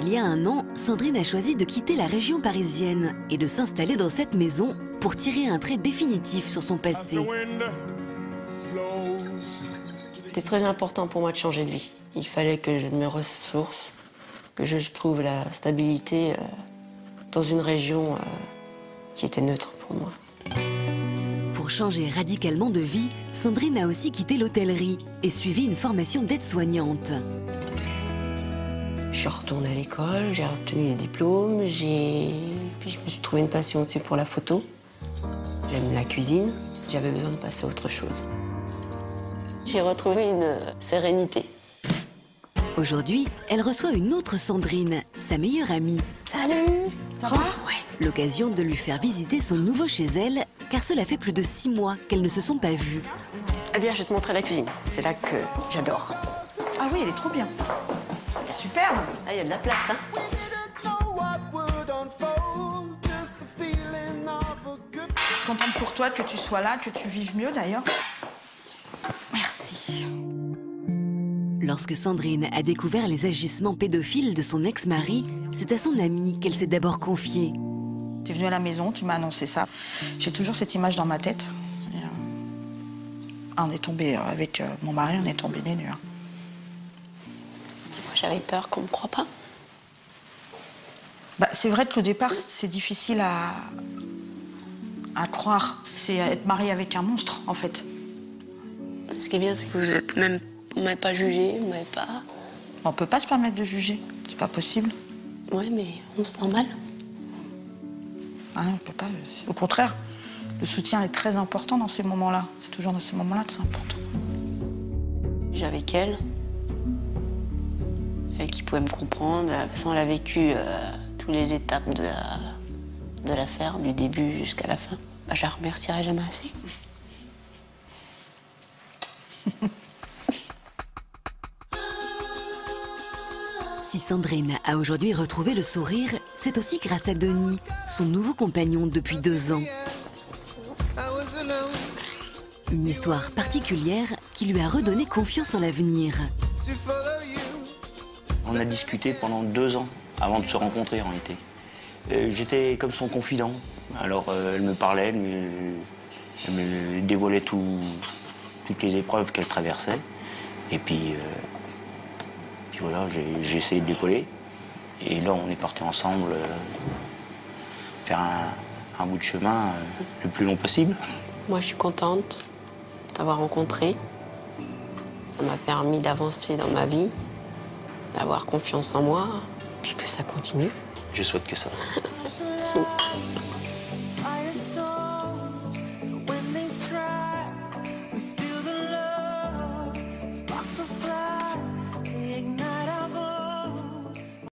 Il y a un an, Sandrine a choisi de quitter la région parisienne et de s'installer dans cette maison pour tirer un trait définitif sur son passé. C'était très important pour moi de changer de vie. Il fallait que je me ressource, que je trouve la stabilité dans une région qui était neutre pour moi. Pour changer radicalement de vie, Sandrine a aussi quitté l'hôtellerie et suivi une formation d'aide-soignante. Je suis retournée à l'école, j'ai obtenu des diplômes, puis je me suis trouvé une passion aussi pour la photo. J'aime la cuisine, j'avais besoin de passer à autre chose. J'ai retrouvé une sérénité. Aujourd'hui, elle reçoit une autre Sandrine, sa meilleure amie. Salut! Ça va? Ouais. L'occasion de lui faire visiter son nouveau chez elle, car cela fait plus de 6 mois qu'elles ne se sont pas vues. Eh bien, je vais te montrer la cuisine. C'est là que j'adore. Ah oui, elle est trop bien. Super. Ah, il y a de la place, hein? Je suis contente pour toi que tu sois là, que tu vives mieux d'ailleurs. Merci. Lorsque Sandrine a découvert les agissements pédophiles de son ex-mari, c'est à son amie qu'elle s'est d'abord confiée. Tu es venue à la maison, tu m'as annoncé ça. J'ai toujours cette image dans ma tête. Et, on est tombé avec mon mari, on est tombé des nues. J'avais peur qu'on me croie pas. Bah, c'est vrai qu'au départ, c'est difficile à croire. C'est être marié avec un monstre, en fait. Ce qui est bien, c'est que vous m'avez pas jugé, vous m'avez pas... On peut pas se permettre de juger, c'est pas possible. Ouais, mais on se sent mal. Ah, on peut pas. Au contraire, le soutien est très important dans ces moments-là. C'est toujours dans ces moments-là que c'est important. J'ai avec elle qui pouvait me comprendre. De toute façon, elle a vécu toutes les étapes de l'affaire, du début jusqu'à la fin. Bah, je la remercierai jamais assez. Si Sandrine a aujourd'hui retrouvé le sourire, c'est aussi grâce à Denis, son nouveau compagnon depuis 2 ans. Une histoire particulière qui lui a redonné confiance en l'avenir. On a discuté pendant 2 ans avant de se rencontrer en réalité. J'étais comme son confident. Alors elle me parlait, elle me dévoilait toutes les épreuves qu'elle traversait. Et puis voilà, j'ai essayé de l'épauler. Et là, on est partis ensemble faire un bout de chemin le plus long possible. Moi, je suis contente d'avoir rencontré. Ça m'a permis d'avancer dans ma vie, d'avoir confiance en moi, puis que ça continue. Je souhaite que ça. Merci.